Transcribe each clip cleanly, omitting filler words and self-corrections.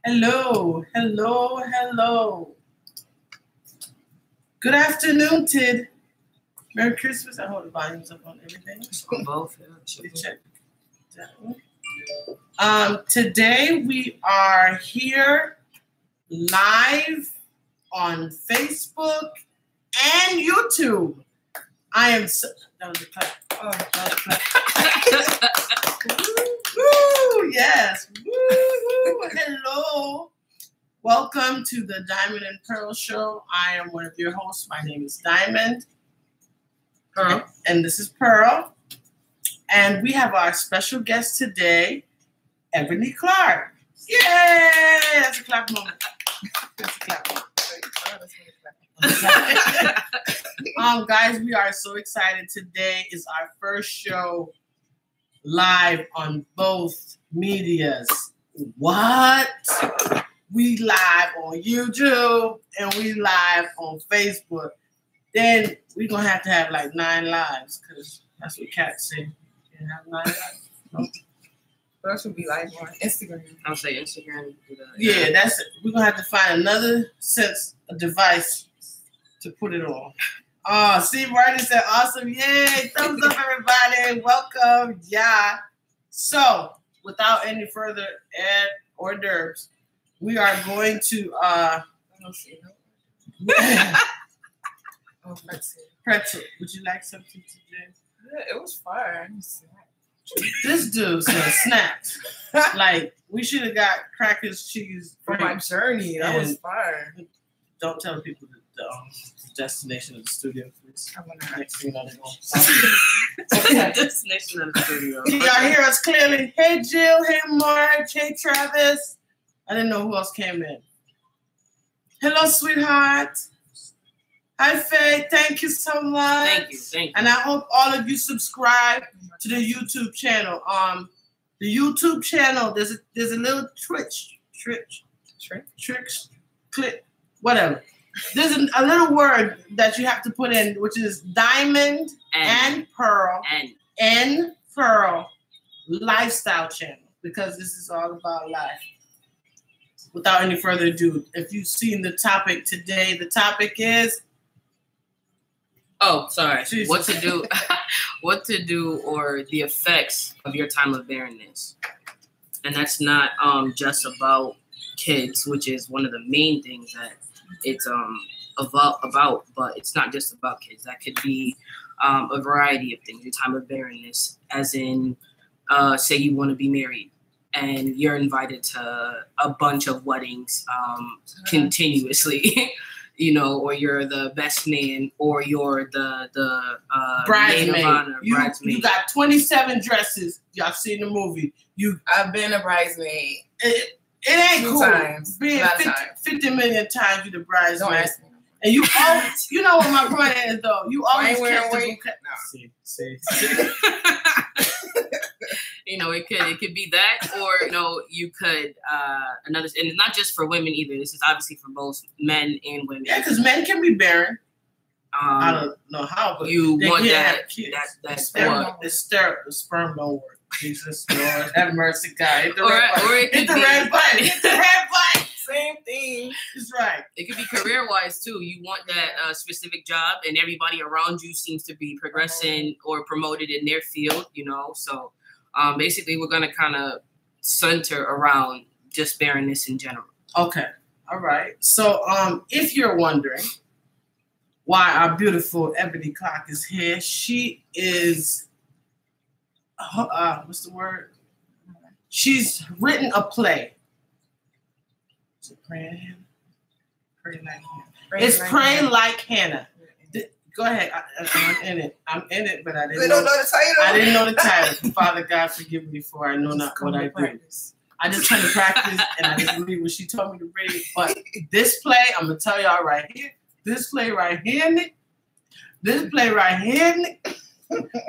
Hello, hello, hello. Good afternoon, Tid. Merry Christmas. I hold the volumes up on everything. On both, You check that one. Today we are here live on Facebook and YouTube. I am so, that was a clap. Oh, that was a clap. Woo, yes. Woo, hello. Welcome to the Diamond and Pearl Show. I am one of your hosts. My name is Diamond. Pearl. And this is Pearl. And we have our special guest today, Ebony Clark. Yay! That's a clap moment. That's a clap moment. Guys, we are so excited. Today is our first show live on both medias. What? We live on YouTube and we live on Facebook. Then we're gonna have like 9 lives because that's what cats say. You have 9 lives. No? That should be live on Instagram. I'll say Instagram. Yeah, that's it. We're gonna have to find another device to put it on. Oh, Steve Martin said awesome. Yay! Thumbs up, everybody. Welcome. Yeah. So, without any further hors d'oeuvres, we are going to pretzel. Would you like something today? Yeah, it was fun. This dude said snacks. Like, we should have got crackers, cheese. For my journey, that was fun. Don't tell people the destination of the studio, please. Next thing you know, The destination of the studio. Can y'all hear us clearly? Hey, Jill. Hey, Marge. Hey, Travis. I didn't know who else came in. Hello, sweetheart. Hi, Faye. Thank you so much. Thank you. And I hope all of you subscribe to the YouTube channel. The YouTube channel, there's a little clip, whatever. There's a little word that you have to put in, which is Diamond and Pearl and Pearl Lifestyle Channel, because this is all about life. Without any further ado, if you've seen the topic today, the topic is. Oh, sorry. Jesus. What to do, or the effects of your time of barrenness, and that's not just about kids, which is one of the main things that it's about, but it's not just about kids. That could be a variety of things. Your time of barrenness, as in, say you want to be married, and you're invited to a bunch of weddings continuously. You know, or you're the best man, or you're the bridesmaid. maid of honor, bridesmaid. You got 27 dresses. Y'all seen the movie. I've been a bridesmaid. It ain't cool. Times. Being 50 million times you the bridesmaid. Don't ask me. And you always, you know what my point is though. You always wearing catch the weight. bouquet. See. You know, it could be that, or you know, you could another, and it's not just for women either. This is obviously for both men and women. Yeah, because men can be barren. I don't know how, but you they want can't have that. kids. That's The sperm don't work. Jesus Lord, have mercy, God. Hit the Or red it button. Hit could the be- red button. Hit the red button. Same thing. That's right. It could be career-wise too. You want that specific job, and everybody around you seems to be progressing or promoted in their field. You know, so basically, we're gonna kind of center around just barrenness in general. Okay. All right. So, if you're wondering why our beautiful Ebony Clark is here, she is. What's the word? She's written a play. Is it Pray Hannah? Pray Like Hannah. It's Pray Like Hannah. Go ahead. I'm in it. But I didn't They don't know the title. I didn't know the title. Father God, forgive me for I know not what I do. I just trying to practice and I just read what she told me to read. But this play, I'm gonna tell y'all right here. This play right here, Nick. This play right here, Nick.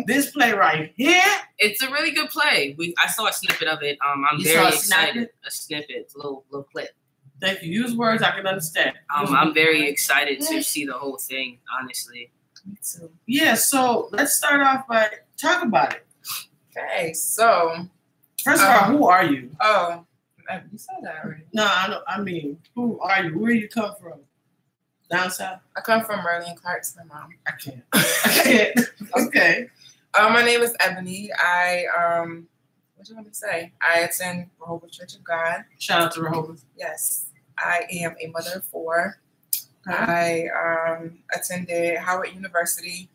This play right here. It's a really good play. I saw a snippet of it. I'm You very saw a excited. A snippet, a little clip. Thank you. Use words I can understand. I'm very excited to see the whole thing, honestly. Me too. Yeah, so let's start off by talk about it. Okay, so First of all, who are you? Oh, You said that already. No, I don't. I mean, who are you? Where you come from? Down south? I come from Merlin Clark's, my mom. I can't. I can't. Okay. My name is Ebony. What do you want me to say? I attend Rehoboth Church of God. Shout out to Rehoboth. Yes. I am a mother of 4. Okay. I attended Howard University,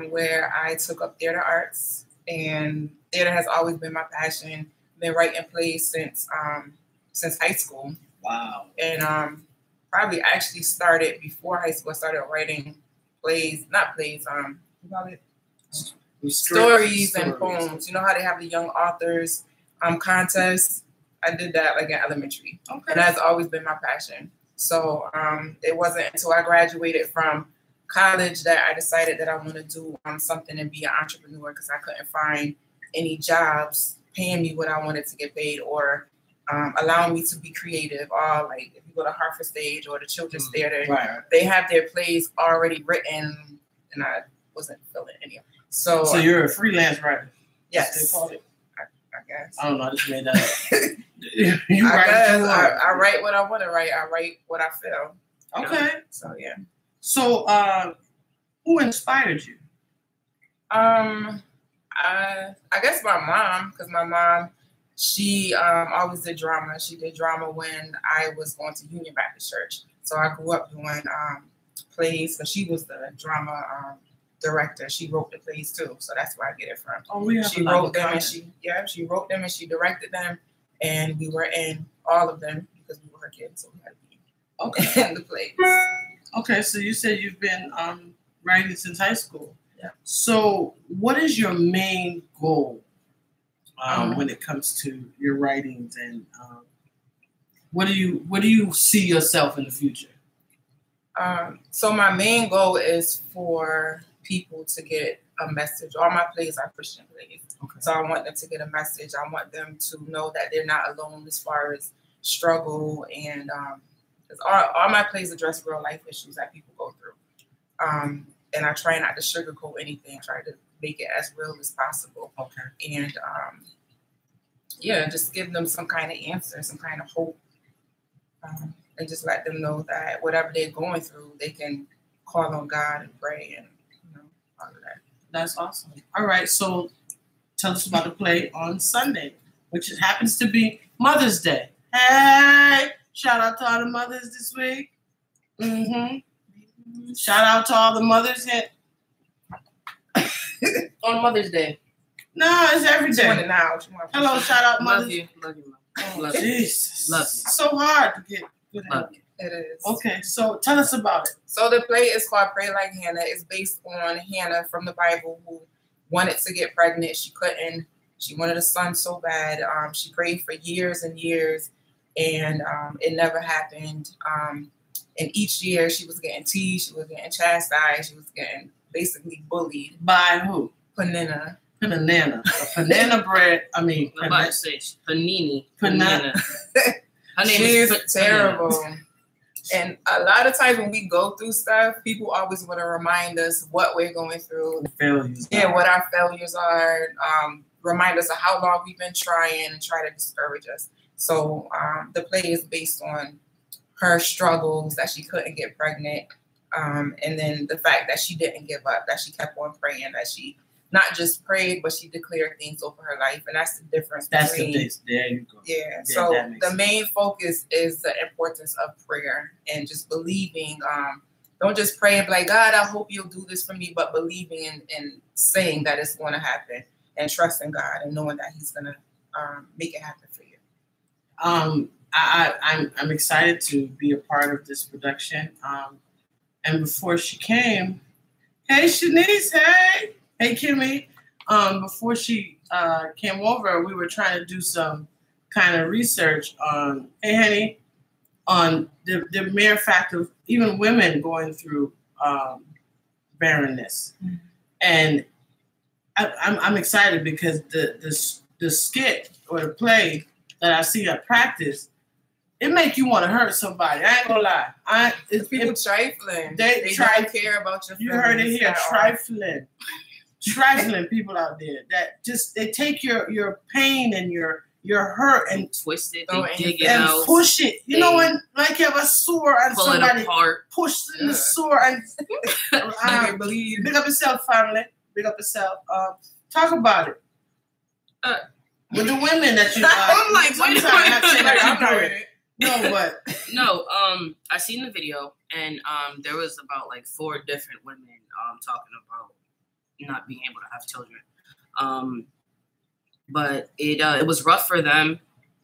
where I took up theater arts, and theater has always been my passion. Been writing plays since high school. Wow. And probably actually started before high school. I started writing plays, not plays, what do you call it? Stories and poems. You know how they have the young authors contests? I did that like in elementary. Okay. And that's always been my passion. So it wasn't until I graduated from college that I decided that I want to do something and be an entrepreneur, because I couldn't find any jobs paying me what I wanted to get paid, or allowing me to be creative. Or like if you go to Hartford Stage or the Children's Theater, Right. they have their plays already written, and I wasn't feeling any of it. So you're a freelance writer? Yes. They call it. I guess. I don't know. I just made that up. I write what I want to write. I write what I feel. Okay. Know? So yeah. So who inspired you? I guess my mom, because my mom, she always did drama. She did drama when I was going to Union Baptist Church. So I grew up doing plays, but she was the drama director. She wrote the plays too, so that's where I get it from. Oh, yeah. She wrote them and she wrote them and she directed them, and we were in all of them because we were her kids, so we had to be in the plays. Okay, so you said you've been writing since high school. Yeah. So what is your main goal when it comes to your writings, and what do you see yourself in the future? So my main goal is for people to get a message. All my plays are Christian plays. Okay. So I want them to get a message. I want them to know that they're not alone as far as struggle, and all my plays address real life issues that people go through. And I try not to sugarcoat anything, try to make it as real as possible. Okay. And just give them some kind of answer, some kind of hope. And just let them know that whatever they're going through, they can call on God and pray, and all of that. That's awesome. All right, so tell us about the play on Sunday, which happens to be Mother's Day. Hey, shout out to all the mothers this week. Shout out to all the mothers here. On Mother's Day. No, it's every day. Doing it now. Hello, shout out mothers. Love you, Mom. Love you. Jesus. Love you. So hard to get good at. Love you. It is. Okay, so tell us about it. So the play is called Pray Like Hannah. It's based on Hannah from the Bible, who wanted to get pregnant. She couldn't. She wanted a son so bad. She prayed for years and years, and it never happened. And each year she was getting teased, she was getting chastised, she was getting basically bullied. By who? Panina. Panana. Panana bread. I mean, I'm about to say panini. Panana. Her name She's is terrible. Panana. And a lot of times when we go through stuff, people always want to remind us what we're going through. Failures. Yeah, what our failures are. Remind us of how long we've been trying, and try to discourage us. So the play is based on her struggles, that she couldn't get pregnant, and then the fact that she didn't give up, that she kept on praying, that she not just prayed, but she declared things over her life. And that's the difference. That's the difference. There you go. Yeah. So the main focus is the importance of prayer and just believing. Don't just pray and be like, God, I hope you'll do this for me, but believing and saying that it's going to happen, and trusting God and knowing that He's going to make it happen for you. I'm excited to be a part of this production. And before she came, hey Shanice, hey Kimmy. Before she came over, we were trying to do some kind of research on, hey honey, on the mere fact of even women going through barrenness. Mm-hmm. And I'm excited because the skit or the play that I see at practice, it make you want to hurt somebody. I ain't gonna lie. People trifling. They don't care about your feelings. You heard it here, trifling people out there that just they take your pain and your you're hurt and twist it, Throw they it dig it and out, push it. You know when like you have a sore and pull it somebody apart. pushed in the sore and I believe. big up yourself, family. Big up yourself. Talk about it. With the women that you I'm like, I'm wait sorry, a not saying that I'm you not do with it. it. No, but No, I seen the video, and there was about like 4 different women talking about not being able to have children. But it was rough for them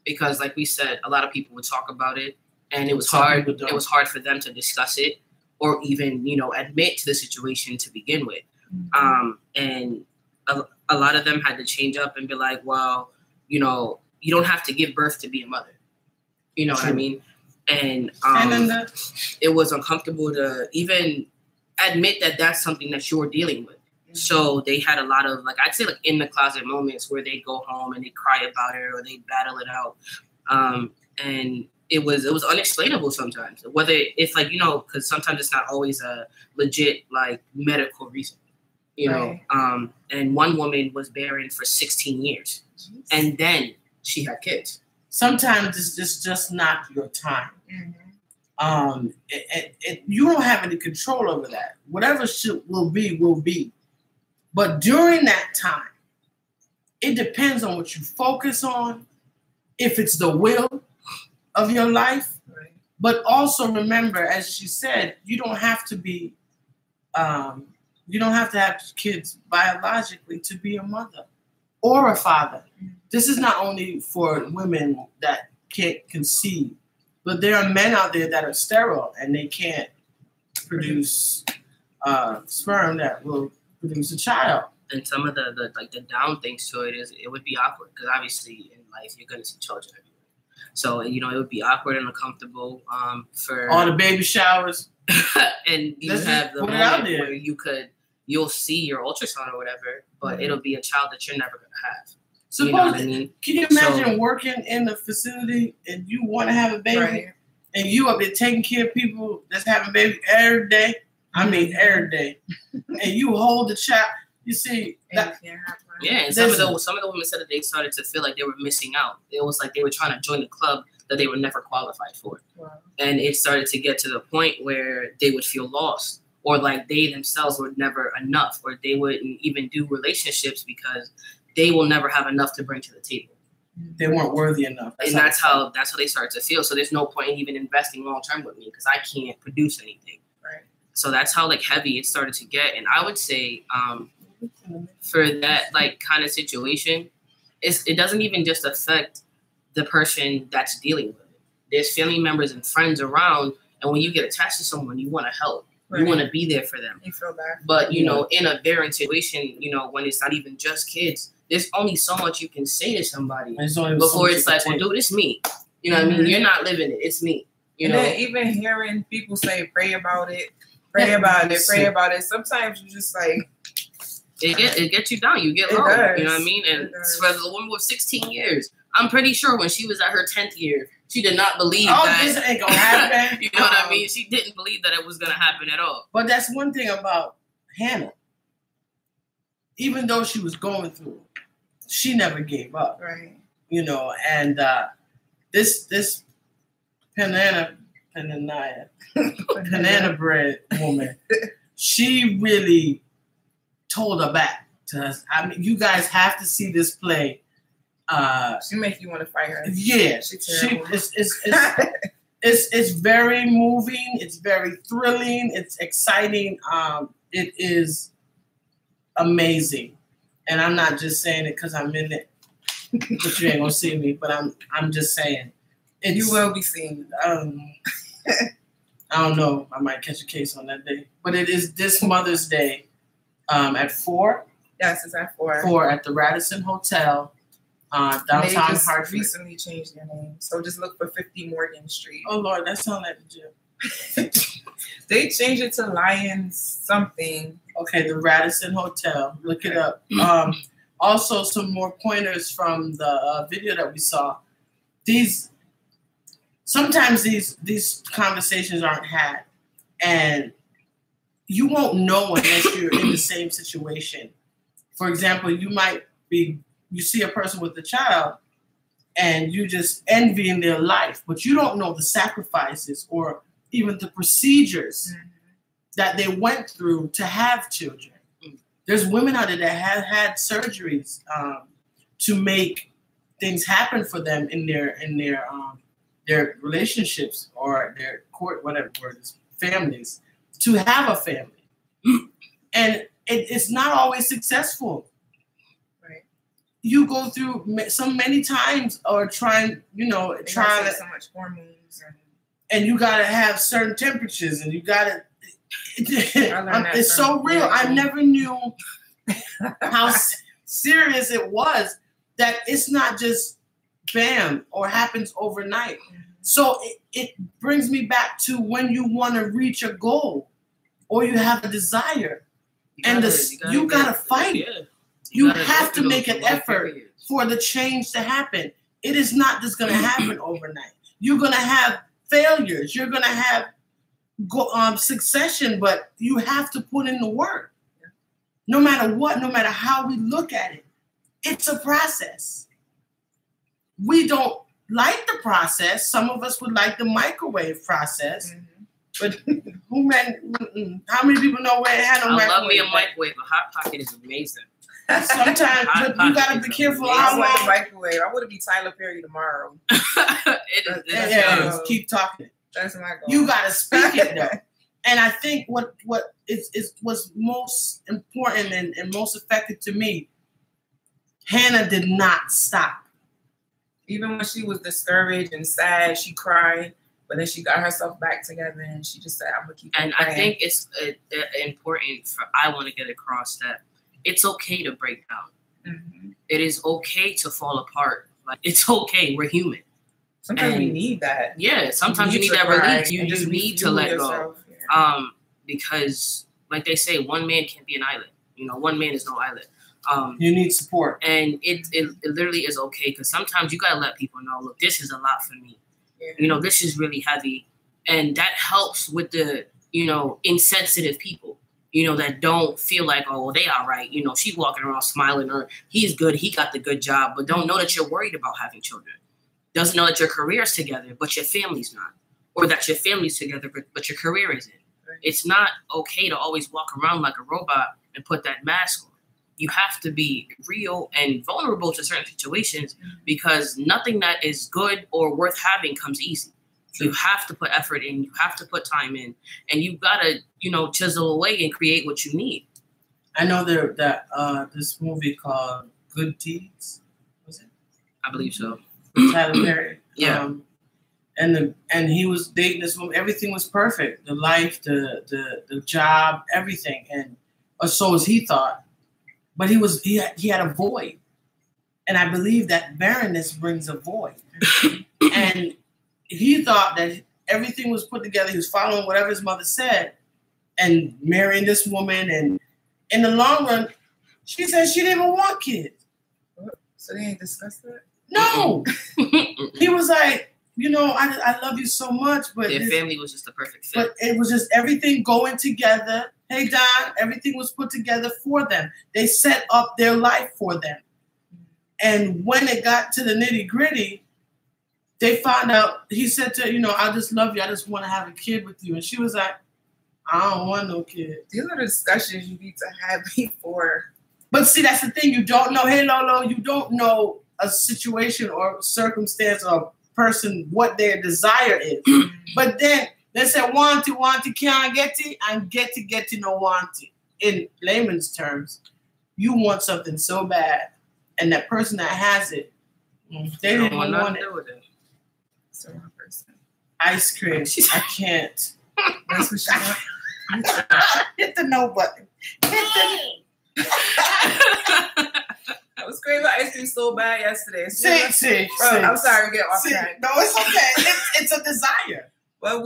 because, like we said, a lot of people would talk about it, and it was hard. It was hard for them to discuss it or even, admit to the situation to begin with. And a lot of them had to change up and be like, well, you don't have to give birth to be a mother. You know what I mean? And it was uncomfortable to even admit that that's something that you're dealing with. So they had a lot of, like, I'd say, like, in the closet moments where they go home and they cry about it or they battle it out. And it was unexplainable sometimes. Whether it's like, because sometimes it's not always a legit, like, medical reason, Right. And one woman was barren for 16 years. Jeez. And then she had kids. sometimes it's just not your time. Mm-hmm. You don't have any control over that. Whatever shit will be. But during that time, it depends on what you focus on, if it's the will of your life. Right. But also remember, as she said, you don't have to be, you don't have to have kids biologically to be a mother or a father. This is not only for women that can't conceive, but there are men out there that are sterile and they can't produce sperm that will produce a child. And some of the down things to it is it would be awkward because obviously in life you're gonna see children everywhere. So it would be awkward and uncomfortable for all the baby showers. And you Let's have the put it out moment there. where you'll see your ultrasound or whatever, but it'll be a child that you're never gonna have. Suppose, You know what I mean? Can you imagine working in the facility and you want to have a baby, Right. and you up there taking care of people that's having a baby every day? I mean, every day. And you hold the child. You see, that, Yeah, and some of the women said that they started to feel like they were missing out. It was like they were trying to join a club that they were never qualified for. Wow. And it started to get to the point where they would feel lost, or like they themselves were never enough, or they wouldn't even do relationships because they will never have enough to bring to the table. they weren't worthy enough. And that's how they started to feel. So there's no point in even investing long term with me because I can't produce anything. Right. So that's how like heavy it started to get. And I would say for that like kind of situation, it doesn't even just affect the person that's dealing with it. There's family members and friends around, and when you get attached to someone, you want to help. Right. You want to be there for them. You feel bad. But in a barren situation, when it's not even just kids, there's only so much you can say to somebody before it's like, well, dude, it's me. You know what I mean? You're not living it. It's me. And then even hearing people say, pray about it, pray about it. Sometimes you just like, it gets you down. You get low. Does. You know what I mean? And for the woman with 16 years, I'm pretty sure when she was at her 10th year, she did not believe that this ain't gonna happen. You know what I mean? She didn't believe that it was gonna happen at all. But that's one thing about Hannah. Even though she was going through, she never gave up. right. And this banana bread woman, she really told her back to us. I mean, you guys have to see this play. She makes you want to fight her. Yeah, it's very moving. It's very thrilling. It's exciting. It is amazing, and I'm not just saying it because I'm in it. But you ain't gonna see me. But I'm just saying. You will be seen. I don't know. I might catch a case on that day. But it is this Mother's Day at 4. Yes, it's at 4. 4 at the Radisson Hotel. Downtown They just Hartford. recently changed their name, so just look for 50 Morgan Street. Oh Lord, that sounds like the gym. They changed it to Lions something. Okay, the Radisson Hotel. Look it up. Also, some more pointers from the video that we saw. Sometimes these conversations aren't had, and you won't know unless you're in the same situation. For example, you see a person with a child, and you just envying their life, but you don't know the sacrifices or even the procedures that they went through to have children. There's women out there that have had surgeries to make things happen for them in their relationships or their court, whatever word is, families, to have a family. And it's not always successful. Right. You go through many times or trying so much hormones and you gotta have certain temperatures and you gotta. It's so real. I never knew how serious it was. That it's not just bam or happens overnight. So it brings me back to when you want to reach a goal or you have a desire, you gotta fight. Yeah. You have to make an effort for the change to happen. It is not just gonna happen overnight. You're gonna have failures. You're gonna have succession, but you have to put in the work. No matter what, no matter how we look at it, it's a process. We don't like the process. Some of us would like the microwave process, but how many people know where it had a microwave? I love me a microwave. A hot pocket is amazing. Sometimes, but you gotta be careful how long. Microwave. I want to be Tyler Perry tomorrow. It is. Keep talking. That's my goal. You gotta speak it though. And I think what was most important and most effective to me, Hannah did not stop. Even when she was discouraged and sad, she cried, but then she got herself back together and she just said, I'm gonna keep And praying. I think it's important I want to get across that it's okay to break down. It is okay to fall apart. Like, it's okay. We're human. Sometimes we need that. Yeah, sometimes you need that release. You just need to let go. Yeah. Because, like they say, one man can't be an island. One man is no island. You need support. And it literally is okay, because sometimes you got to let people know, look, this is a lot for me. Yeah. This is really heavy. And that helps with the, insensitive people, that don't feel like, oh, well, they all right. She's walking around smiling, or he's good. He got the good job, but don't know that you're worried about having children. Doesn't know that your career's together, but your family's not. Or that your family's together, but your career isn't. Right. It's not okay to always walk around like a robot and put that mask on. You have to be real and vulnerable to certain situations, because nothing that is good or worth having comes easy. So you have to put effort in, you have to put time in, and you gotta, chisel away and create what you need. I know that this movie called Good Deeds, was it? I believe so. Tyler Perry. Yeah. And he was dating this woman. Everything was perfect. The life, the job, everything, or so as he thought. But he had a void, and I believe that barrenness brings a void. And he thought that everything was put together. He was following whatever his mother said, and marrying this woman. And in the long run, she said she didn't even want kids. So they ain't discussed that? No. He was like, I love you so much, but their family was just the perfect fit. But it was just everything going together. Hey, Don, everything was put together for them. They set up their life for them. And when it got to the nitty gritty, they found out, he said to her, I just love you. I just want to have a kid with you. And she was like, I don't want no kid. These are the discussions you need to have before. But see, that's the thing. You don't know. Hey, Lolo, you don't know a situation or circumstance or person what their desire is. But then they say want it, can't get it, and get it, no want it. In layman's terms, you want something so bad, and that person that has it, they didn't want it. It's the wrong person. Ice cream. I can't. That's what she wants. Hit the no button. I was craving ice cream so bad yesterday. See. I'm sorry to get off track. No, it's okay. It's a desire. Well,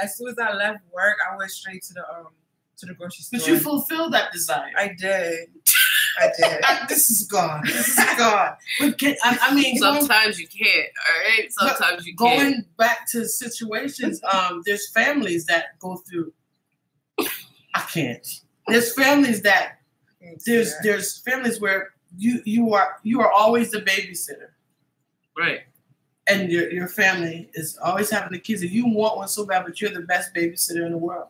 as soon as I left work, I went straight to the grocery store. But you fulfilled that desire. I did. This is gone. But sometimes you can't. All right. Sometimes you can't. Going back to situations, there's families that go through. I can't. There's families that there's families where you are always the babysitter. Right. And your family is always having the kids, and you want one so bad, but you're the best babysitter in the world.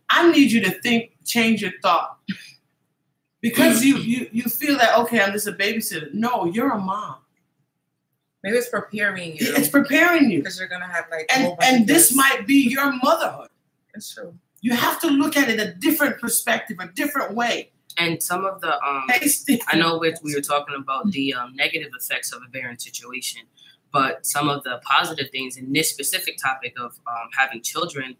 I need you to change your thought. Because you feel that, okay, I'm just a babysitter. No, you're a mom. Maybe it's preparing you. It's preparing you. Because you're going to have like and this might be your motherhood. It's true. You have to look at it a different perspective, a different way. And some of the, I know we were talking about the negative effects of a barren situation, but some of the positive things in this specific topic of having children,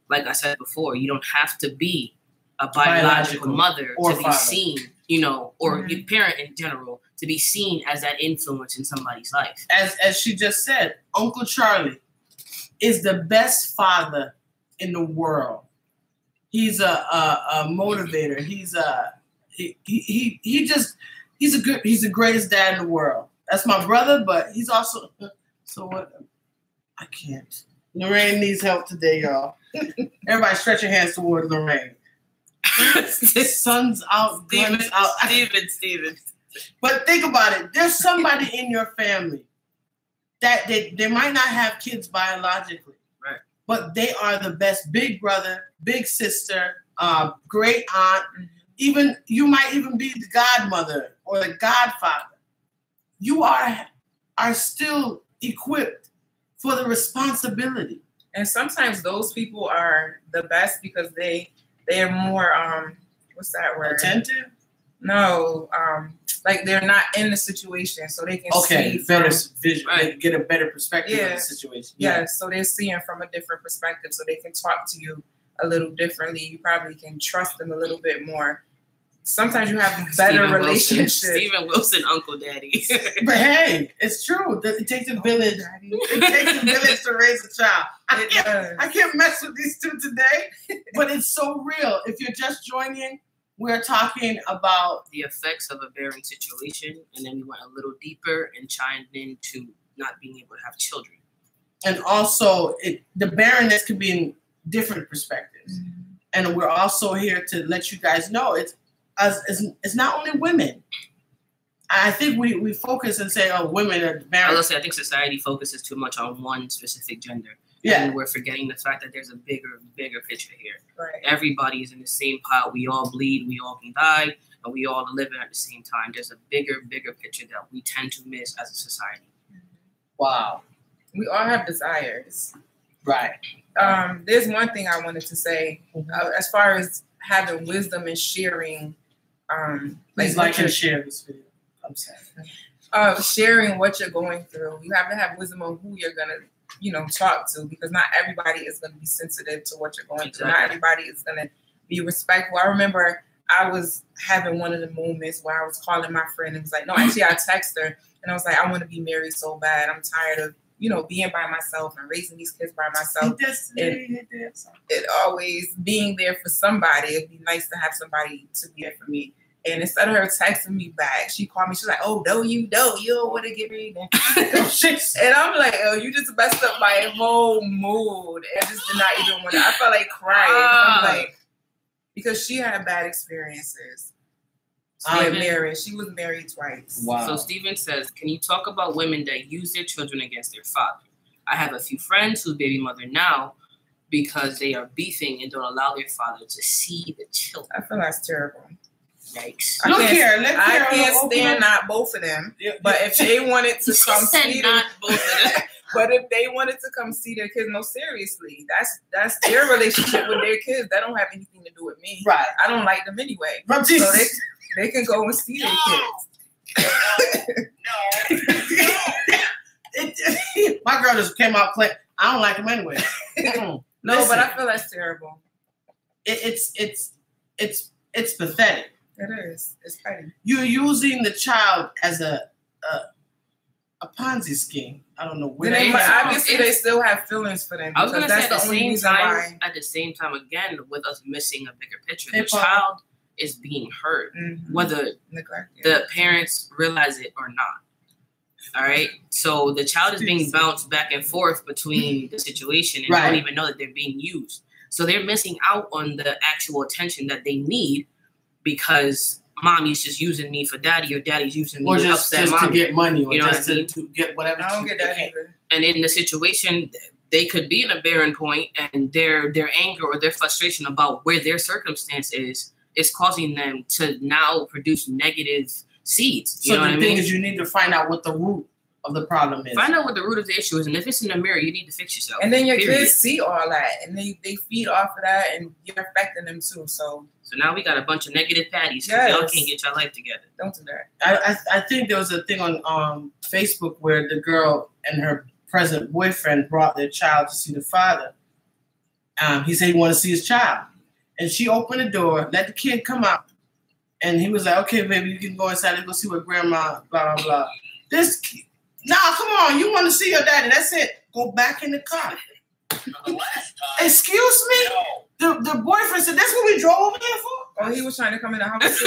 like I said before, you don't have to be a biological mother to be seen, or a parent in general, to be seen as that influence in somebody's life. As she just said, Uncle Charlie is the best father in the world. He's a motivator. He's the greatest dad in the world. That's my brother, but he's also so what? I can't. Lorraine needs help today, y'all. Everybody, stretch your hands toward Lorraine. Sun's out, guns out. Steven. But think about it. There's somebody in your family that they might not have kids biologically, right? But they are the best big brother, big sister, great aunt. Even you might even be the godmother or the godfather. You are still equipped for the responsibility. And sometimes those people are the best because they're more what's that word? Attentive? No, like they're not in the situation, so they can see better vision, right. Get a better perspective of the situation. Yeah, so they're seeing from a different perspective, so they can talk to you a little differently. You probably can trust them a little bit more. Sometimes you have better relationships. Stephen Wilson, Uncle Daddy. But hey, it's true. It takes a village. It takes a village to raise a child. I can't mess with these two today, but it's so real. If you're just joining, we're talking about the effects of a barren situation, and then we went a little deeper and chimed into not being able to have children. And also, the barrenness could be in different perspectives. Mm-hmm. And we're also here to let you guys know it's not only women. I think we focus and say, oh, women are barren. I think society focuses too much on one specific gender. Yeah. And we're forgetting the fact that there's a bigger picture here. Right. Everybody is in the same pot. We all bleed, we all can die, and we all live at the same time. There's a bigger picture that we tend to miss as a society. Wow. We all have desires. Right. There's one thing I wanted to say, as far as having wisdom and sharing. Please like and share this video. I'm sorry. Sharing what you're going through. You have to have wisdom on who you're going to talk to, because not everybody is going to be sensitive to what you're going through. Not everybody is going to be respectful. I remember I was having one of the moments where I was calling my friend and was like, no, actually I texted her and I was like, I want to be married so bad. I'm tired of, being by myself and raising these kids by myself. It always being there for somebody. It'd be nice to have somebody to be there for me. And instead of her texting me back, she called me. She's like, "Oh, no, you don't. You don't want to get married." And I'm like, "Oh, you just messed up my whole mood." And just did not even want to. I felt like crying. I'm like, because she had bad experiences. Marriage. She was married twice. Wow. So Stephen says, "Can you talk about women that use their children against their father? I have a few friends whose baby mother now because they are beefing and don't allow their father to see the children." I feel that's terrible. Yikes. I can't stand not both of them. Yeah, but if they wanted to come see not both of them. But if they wanted to come see their kids, no, seriously, that's their relationship with their kids. That don't have anything to do with me. Right. I don't like them anyway. But so they can go and see their kids. My girl just came out playing. I don't like them anyway. No, listen, but I feel that's terrible. It's pathetic. It is. It's petty. You're using the child as a Ponzi scheme. I don't know where. Obviously, they still have feelings for them. I was going to say at the same time, again, with us missing a bigger picture, the child is being hurt, whether the parents realize it or not. All right. So the child is being bounced back and forth between the situation and don't even know that they're being used. So they're missing out on the actual attention that they need because mommy's just using me for daddy, or daddy's using me or to just upset mommy. To get money, or you know just what I mean? to get whatever. I don't get that either. And in the situation, they could be in a barren point, and their anger or their frustration about where their circumstance is causing them to now produce negative seeds. So the thing is, you need to find out what the root of the problem is. Find out what the root of the issue is, and if it's in the mirror, you need to fix yourself. And then your kids see all that, and they feed off of that, and you're affecting them too. So now we got a bunch of negative patties because y'all can't get your life together. Don't do that. I think there was a thing on Facebook where the girl and her present boyfriend brought their child to see the father. He said he wanted to see his child. And she opened the door, let the kid come out. And he was like, okay, baby, you can go inside and go see what grandma, blah, blah, blah. This kid, nah, come on, you want to see your daddy. That's it. Go back in the car. Excuse me? The boyfriend said, that's what we drove over here for? Oh, he was trying to come in the house?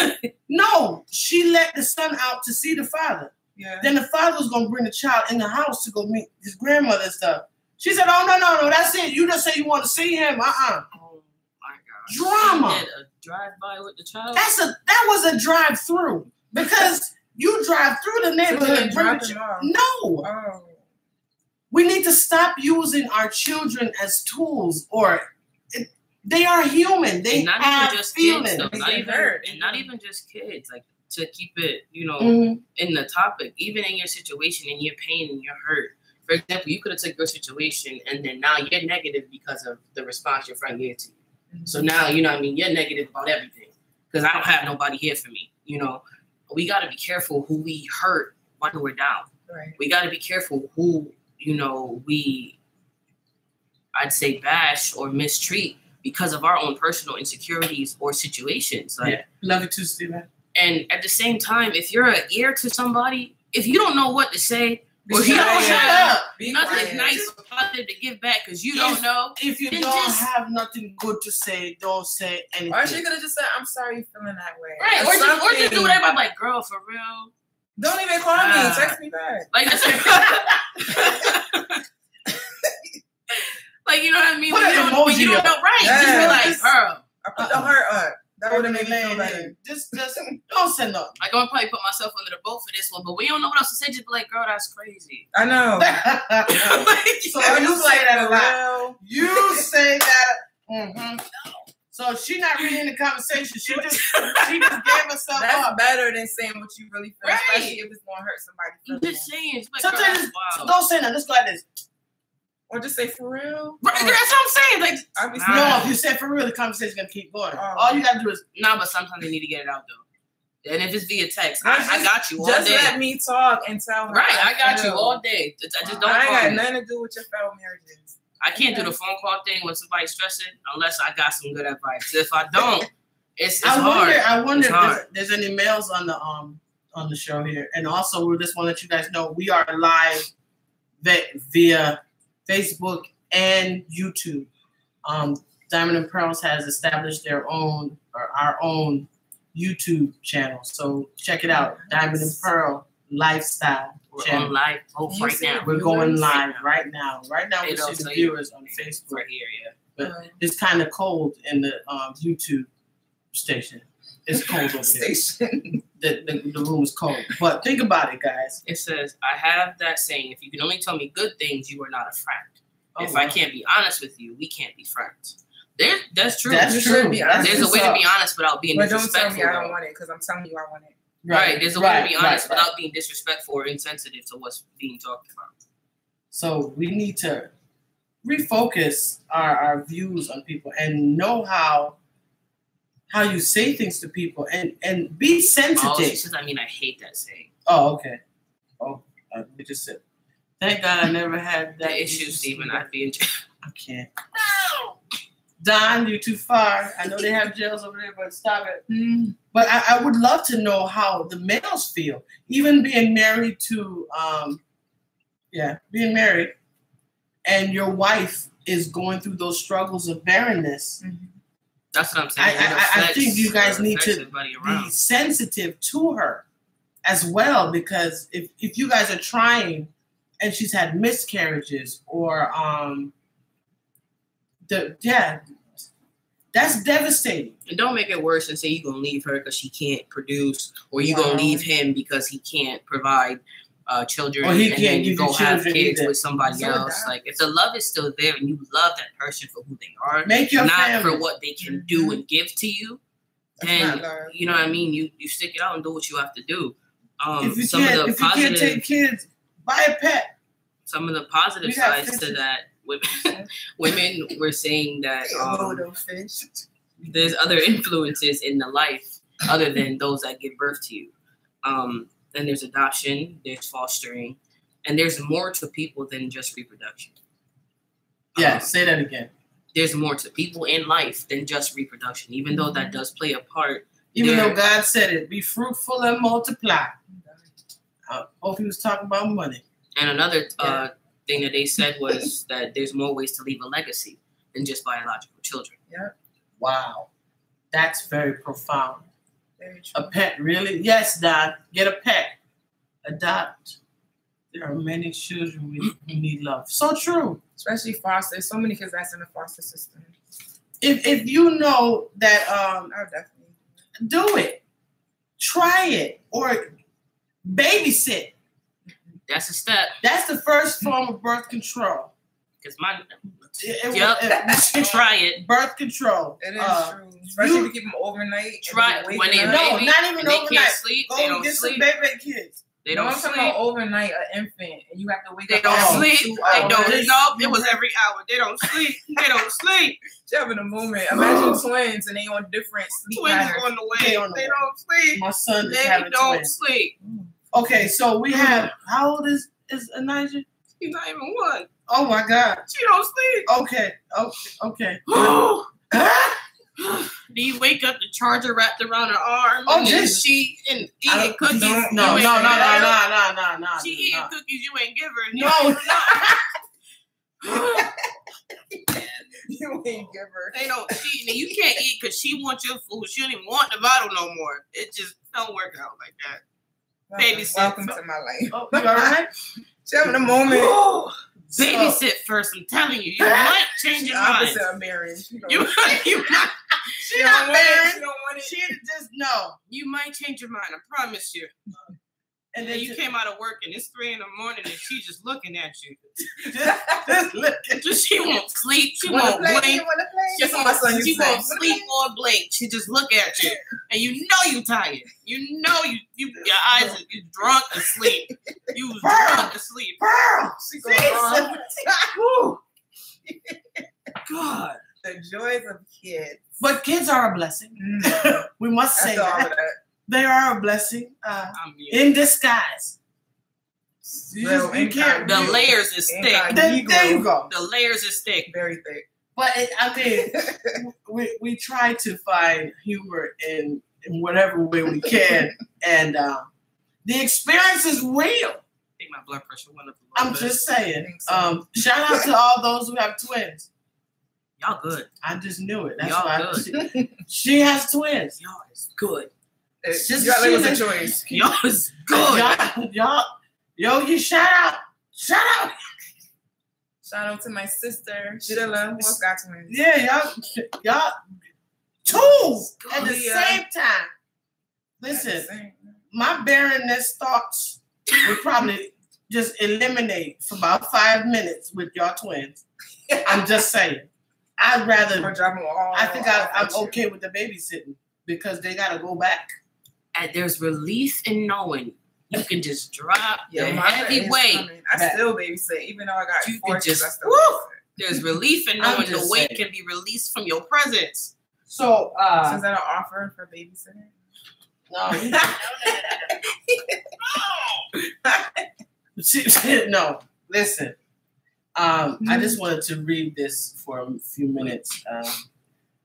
No, she let the son out to see the father. Yeah. Then the father was going to bring the child in the house to go meet his grandmother and stuff. She said, oh, no, that's it. You just say you want to see him. Oh, my God. Drama. Did a drive-by with the child? That was a drive-through. Because you drive through the neighborhood. No. Oh. We need to stop using our children as tools, or they are human. They not have even just feelings. Kids, though. Not even just kids. Like, to keep it, in the topic, even in your situation, in your pain and your hurt. For example, you could have took your situation and then now you're negative because of the response your friend gave to you. So now, you're negative about everything because I don't have nobody here for me. We got to be careful who we hurt when we're down. Right. We got to be careful who, we, I'd say, bash or mistreat because of our own personal insecurities or situations. Like, yeah. Love you too, Steven. And at the same time, if you're an ear to somebody, if you don't know what to say, or if you don't have nothing nice or positive to give back because you don't know. If you don't have nothing good to say, don't say anything. Or she could have just said, I'm sorry you're feeling that way. Right. Or just do whatever. I'm like, girl, for real. Don't even call me. Text me back. Like, like, you know what I mean? When you don't know, right. Yes. Just be like, girl. I put the heart up. That would have made me feel better. Just don't say nothing. Like, I'm gonna probably put myself under the boat for this one, but we don't know what else to say. Just be like, girl, that's crazy. I know. So you say that a lot. You say that. So she not really in the conversation. She just gave herself That's up. better than saying what you really feel, right. especially if it's gonna hurt somebody. I'm just saying. Like, Sometimes wow. don't say nothing. Just go like this. Or just say for real. Right, that's what I'm saying. Like, no, if you say for real, the conversation's gonna keep going. All you gotta do is but sometimes they need to get it out though. And if it's via text, I got you all just day. Just let me talk and tell her. Right, I got you all day. I just don't. I ain't got nothing to do with your fellow marriages. I can't do the phone call thing when somebody's stressing unless I got some good advice. If I don't, it's hard. I wonder if there's any males on the show here. And also, we just want to let you guys know we are live via Facebook and YouTube. Diamond and Pearls has established their own or our own YouTube channel. So check it out. Diamond and Pearl Lifestyle. We're on live right now. We're going live right now. Right now we see the viewers on Facebook. Right here, yeah. But it's kind of cold in the YouTube station. It's cold over there. The room is cold. But think about it, guys. It says, I have that saying, if you can only tell me good things, you are not a friend. If I can't be honest with you, we can't be friends. That's true. That's true. There's a way to be honest without being disrespectful. Don't tell me I don't want it because I'm telling you I want it. Right. There's a way to be honest without being disrespectful or insensitive to what's being talked about. So we need to refocus our views on people and know how you say things to people and be sensitive. Oh, she says, I hate that saying. Oh, okay. Oh, we just said. Thank God I never had that issue, Stephen. I'd be in jail. I can't. No! Don, you're too far. I know they have jails over there, but stop it. But I would love to know how the males feel. Even being married to, being married, and your wife is going through those struggles of barrenness. That's what I'm saying. I think you guys need to be sensitive to her as well, because if you guys are trying and she's had miscarriages or That's devastating. And don't make it worse and say you're going to leave her because she can't produce, or you're going to leave him because he can't provide children, or he and can't then you go have kids either. with somebody else. Like, if the love is still there and you love that person for who they are, make your not family. for what they can do and give to you, then you know what I mean. You stick it out and do what you have to do. If you positive, can't take kids, buy a pet. Some of the positive sides to that, women were saying that there's other influences in the life other than those that give birth to you. And there's adoption, there's fostering, and there's more to people than just reproduction. Yeah, say that again. There's more to people in life than just reproduction, even though that does play a part. Even though God said it, be fruitful and multiply. I hope he was talking about money. And another thing that they said was that there's more ways to leave a legacy than just biological children. Yeah. Wow. That's very profound. Very true. A pet, really? Yes, Doc. Get a pet. Adopt. There are many children who need love. So true. Especially foster. There's so many kids that's in the foster system. If you know that, I'll definitely do it. Try it. Or babysit. That's a step. That's the first form of birth control. Because my try it. Birth control. It is true. Especially if you keep them overnight. Try when they not even they overnight. Can't sleep. Go They don't get sleep. some baby kids. They don't I'm sleep. talking about overnight, an infant, and you have to wake They up. don't sleep. They don't. No, It was every hour. They don't sleep. They don't sleep. Just in a moment. Imagine twins and they on different sleep Twins patterns. on the way. They don't sleep. My son is They having don't twins. sleep. Okay, so we have, how old is Anijah? She's not even one. Oh my God. She don't sleep. Okay. Do you wake up the charger wrapped around her arm? Oh, and just she and eating cookies. No. She eating cookies you ain't give her. No. You ain't give her. They don't. You can't eat because she wants your food. She don't even want the bottle no more. It just don't work out like that. Welcome to my life. Oh, you all right? Just having a moment. Babysit first. I'm telling you, you might change your mind. Opposite of marriage. You might. She not married. She don't want it. She just no. You might change your mind. I promise you. And then you came out of work and it's 3 a.m. and she's just looking at you. just looking. She won't sleep. She won't blink. She won't sleep or blink. She just look at you, and you know you tired. You know you your eyes are you drunk asleep. You was drunk asleep. She goes on. God, the joys of kids. But kids are a blessing. We must say that. They are a blessing in disguise. You can't. The layers is thick. There you go. The layers is thick. Very thick. But we try to find humor in whatever way we can, and the experience is real. I think my blood pressure went up a little bit. Just saying. Shout out to all those who have twins. Y'all good. I just knew it. That's y'all why good. She has twins. Y'all is good. It's just y'all was a choice. Y'all is good. You shout out. Shout out. Shout out to my sister, Sheila, who else got twins. Yeah, y'all two at the same time. Listen, my barrenness thoughts would probably just eliminate for about 5 minutes with y'all twins. I'm just saying. I'd rather. I think I'm okay with the babysitting because they gotta go back. And there's relief in knowing you can just drop the heavy weight. I still babysit, even though I got you 4 kids. Just, I still babysit. There's relief in knowing the weight can be released from your presence. So, is that an offer for babysitting? No. No. Listen. I just wanted to read this for a few minutes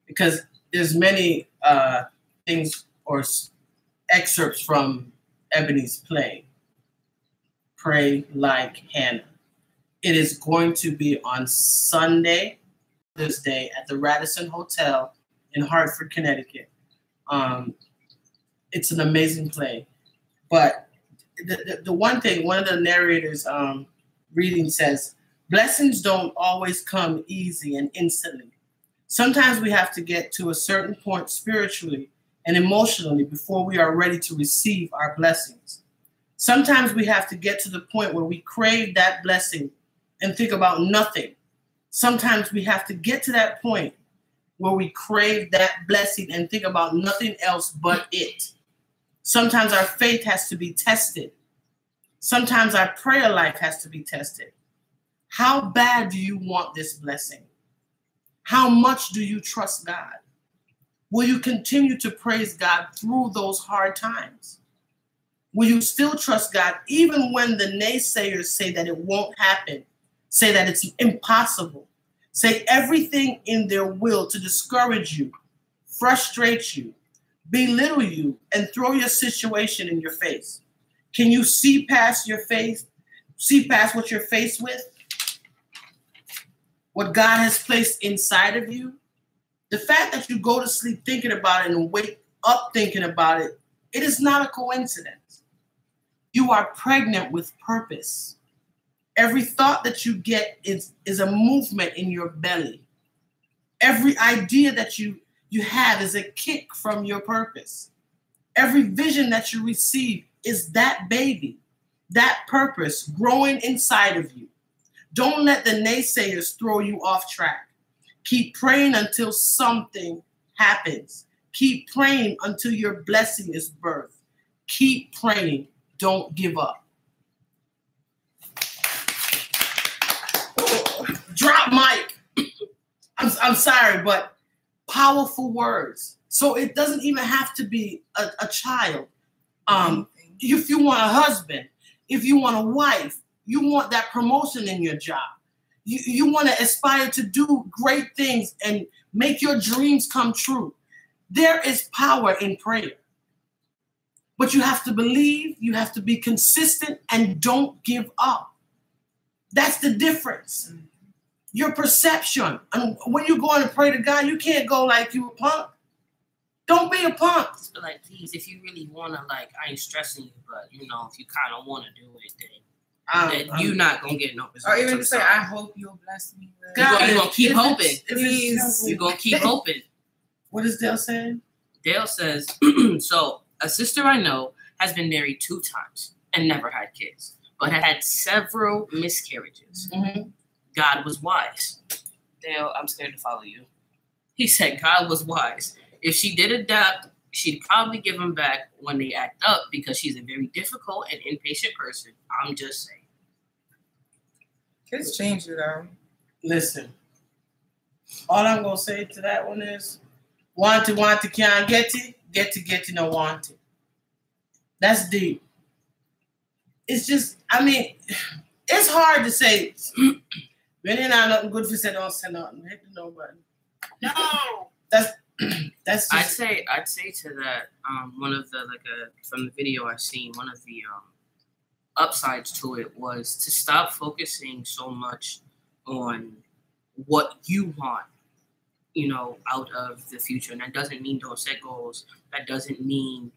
because there's many things or excerpts from Ebony's play, Pray Like Hannah. It is going to be on Sunday, this day, at the Radisson Hotel in Hartford, Connecticut. It's an amazing play. But the one thing, one of the narrators reading says, blessings don't always come easy and instantly. Sometimes we have to get to a certain point spiritually and emotionally before we are ready to receive our blessings. Sometimes we have to get to the point where we crave that blessing and think about nothing. Sometimes we have to get to that point where we crave that blessing and think about nothing else but it. Sometimes our faith has to be tested. Sometimes our prayer life has to be tested. How bad do you want this blessing? How much do you trust God? Will you continue to praise God through those hard times? Will you still trust God even when the naysayers say that it won't happen, say that it's impossible, say everything in their will to discourage you, frustrate you, belittle you, and throw your situation in your face? Can you see past your face, see past what you're faced with? What God has placed inside of you? The fact that you go to sleep thinking about it and wake up thinking about it, it is not a coincidence. You are pregnant with purpose. Every thought that you get is a movement in your belly. Every idea that you have is a kick from your purpose. Every vision that you receive is that baby, that purpose growing inside of you. Don't let the naysayers throw you off track. Keep praying until something happens. Keep praying until your blessing is birthed. Keep praying. Don't give up. Drop mic. I'm sorry, but powerful words. So it doesn't even have to be a child. If you want a husband, if you want a wife, you want that promotion in your job. You want to aspire to do great things and make your dreams come true. There is power in prayer. But you have to believe, you have to be consistent, and don't give up. That's the difference. Your perception. And when you go in and pray to God, you can't go like you a punk. Don't be a punk. But like, please, if you really want to, like, I ain't stressing you, but, you know, if you kind of want to do it, then you're not going to get no results. Or even to say, I hope you'll bless me. You're going to keep hoping. Please. You're going to keep hoping. What is Dale saying? Dale says, so a sister I know has been married 2 times and never had kids, but had several miscarriages. Mm-hmm. God was wise. Dale, I'm scared to follow you. He said God was wise. If she did adapt, she'd probably give them back when they act up because she's a very difficult and impatient person. I'm just saying. Kids change you, though. Listen, all I'm going to say to that one is, want it, can't get it, no want it. That's deep. It's just, I mean, it's hard to say, when you're not nothing good for say, don't say nothing. Hate to nobody. No. That's just, I'd say to that, one of the, from the video I've seen, one of the upsides to it was to stop focusing so much on what you want, you know, out of the future. And that doesn't mean don't set goals. That doesn't mean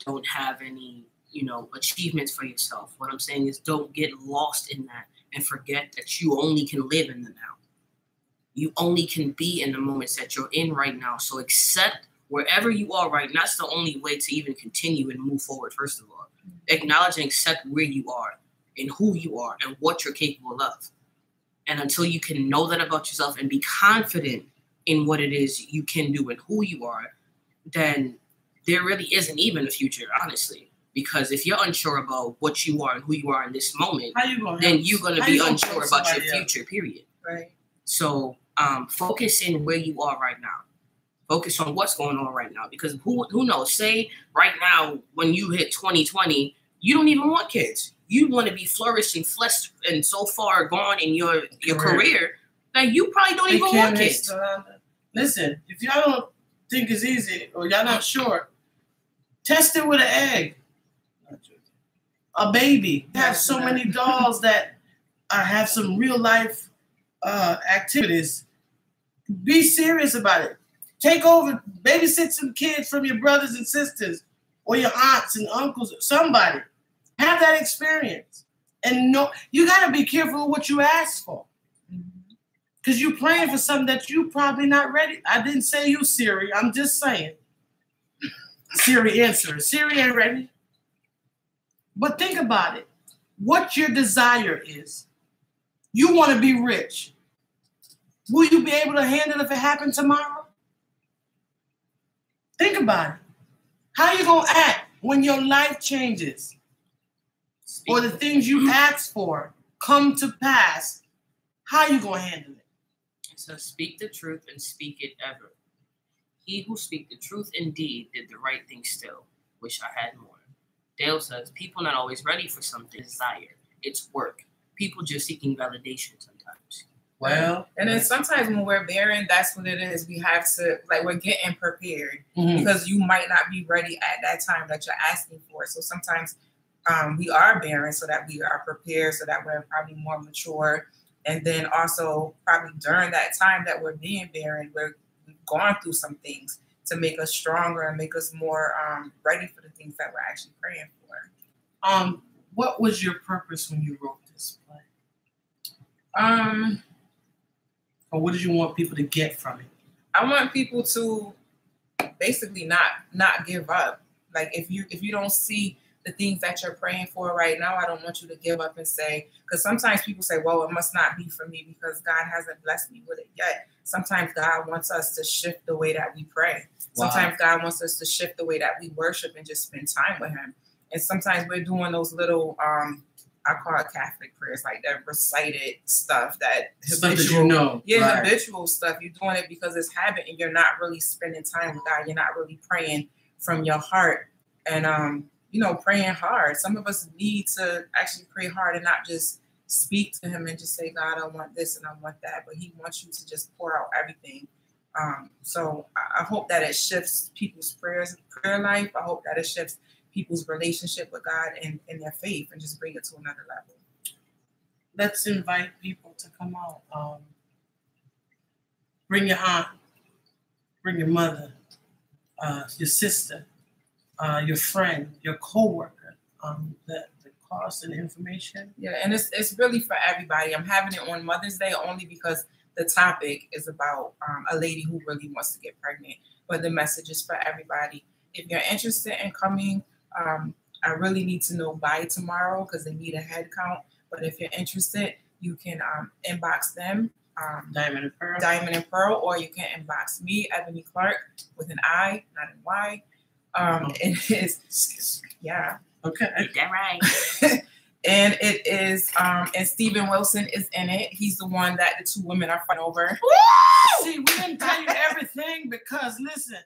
don't have any, you know, achievements for yourself. What I'm saying is don't get lost in that and forget that you only can live in the now. You only can be in the moments that you're in right now. So accept wherever you are right now. That's the only way to even continue and move forward, first of all. Acknowledge and accept where you are and who you are and what you're capable of. And until you can know that about yourself and be confident in what it is you can do and who you are, then there really isn't even a future, honestly. Because if you're unsure about what you are and who you are in this moment, then you're going to be unsure about your future, period. Right. So focus in where you are right now. Focus on what's going on right now. Because who knows? Say right now, when you hit 2020, you don't even want kids. You want to be flourishing, blessed, and so far gone in your career that you probably don't even want kids. Listen, if y'all don't think it's easy or y'all not sure, test it with an egg. A baby. You have so many dolls that have some real life activities. Be serious about it. Take over, babysit some kids from your brothers and sisters or your aunts and uncles or somebody. Have that experience. And know you got to be careful of what you ask for. Because you're praying for something that you probably not ready. I didn't say you, Siri. I'm just saying. Siri answer. Siri ain't ready. But think about it. What your desire is. You want to be rich. Will you be able to handle it if it happened tomorrow? Think about it. How you going to act when your life changes? Or the things you ask for come to pass? How you going to handle it? So speak the truth and speak it ever. He who speak the truth indeed did the right thing still. Wish I had more. Dale says, people not always ready for something desired. It's work. People just seeking validation sometimes. Well, and then sometimes when we're barren, that's what it is. We have to, like, we're getting prepared because you might not be ready at that time that you're asking for. So sometimes we are barren so that we are prepared, so that we're probably more mature. And then also probably during that time that we're being barren, we've gone through some things to make us stronger and make us more ready for the things that we're actually praying for. What was your purpose when you wrote this play? Or what did you want people to get from it? I want people to basically not give up. Like if you don't see the things that you're praying for right now, I don't want you to give up and say, because sometimes people say, well, it must not be for me because God hasn't blessed me with it yet. Sometimes God wants us to shift the way that we pray. Wow. Sometimes God wants us to shift the way that we worship and just spend time with him. And sometimes we're doing those little, I call it Catholic prayers, like that recited stuff, that habitual, habitual stuff. You're doing it because it's habit and you're not really spending time with God. You're not really praying from your heart and, praying hard. Some of us need to actually pray hard and not just speak to him and just say, God, I want this and I want that. But he wants you to just pour out everything. So I hope that it shifts people's prayer life. I hope that it shifts people's relationship with God and their faith and just bring it to another level. Let's invite people to come out. Bring your aunt, bring your mother, your sister, your friend, your coworker, the cost and information. Yeah, and it's really for everybody. I'm having it on Mother's Day only because the topic is about a lady who really wants to get pregnant, but the message is for everybody. If you're interested in coming, I really need to know by tomorrow because they need a head count. But if you're interested, you can inbox them, Diamond and Pearl, or you can inbox me, Ebony Clark, with an I, not an Y. It is, yeah. Okay. Get that right. And it is, and Stephen Wilson is in it. He's the one that the two women are fighting over. Woo! See, we didn't tell you everything because, listen,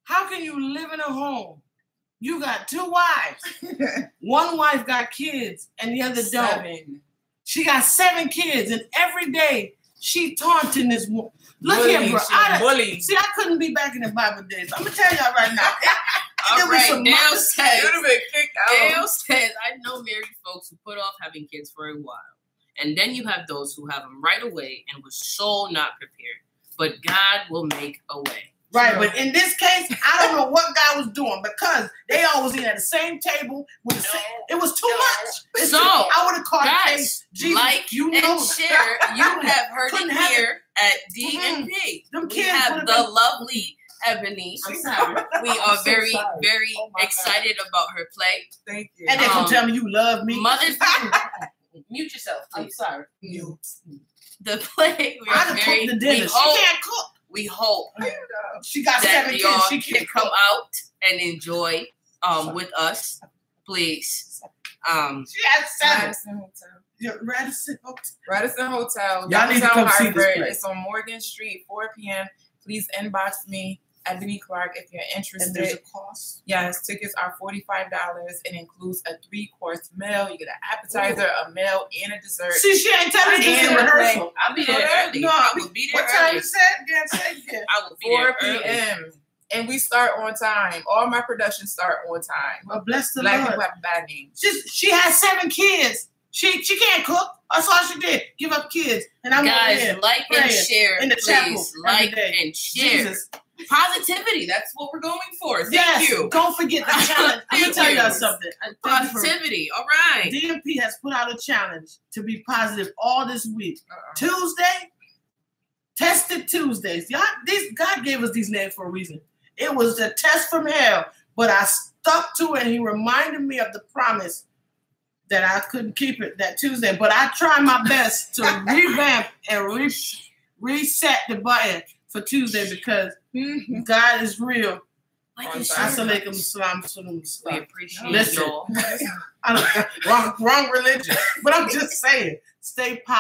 how can you live in a home? You got two wives. One wife got kids and the other don't. She got 7 kids, and every day she taunting this woman. Look here, bro. See, I couldn't be back in the Bible days. I'm gonna tell y'all right now. All right, Dale says, I know married folks who put off having kids for a while. And then you have those who have them right away and were so not prepared. But God will make a way. Right, but in this case, I don't know what God was doing because they all was in at the same table with the same. It was too much. So I would have called guys, like and share. You have heard it here at D&P. We have the lovely Ebony. We are very, very excited about her play. Thank you. And they can tell me you love me. Mother's mute yourself, please. I'm sorry. Mute. The play. We I cook the dinner. She can't cook. We hope she got that 7 y'all kids. She can come out and enjoy with us, please. She has 7. Radisson Hotel. Y'all need to come see this place. It's on Morgan Street, 4 p.m. Please inbox me, Ebony Clark, if you're interested. And there's a cost? Yes, tickets are $45. It includes a 3-course meal. You get an appetizer, a meal, and a dessert. See, she ain't telling me this in rehearsal. I'll be there early. No, I will be there what early. time you said? I will be 4 there p.m. Early. And we start on time. All my productions start on time. Well, bless the Black Lord. people have bad names. She has 7 kids. She can't cook. That's all she did. Give up kids. And I'm guys, like and share, in the chapel. Like and share. Jesus. Positivity. That's what we're going for. Thank you. Don't forget the challenge. I'm going to tell y'all something. Positivity. All right. DMP has put out a challenge to be positive all this week. Tuesday, Tuesdays. God gave us these names for a reason. It was a test from hell, but I stuck to it. And he reminded me of the promise that I couldn't keep it that Tuesday. But I tried my best to revamp and reset the button for Tuesday because God is real. We appreciate y'all. Listen, wrong religion. But I'm just saying, stay positive.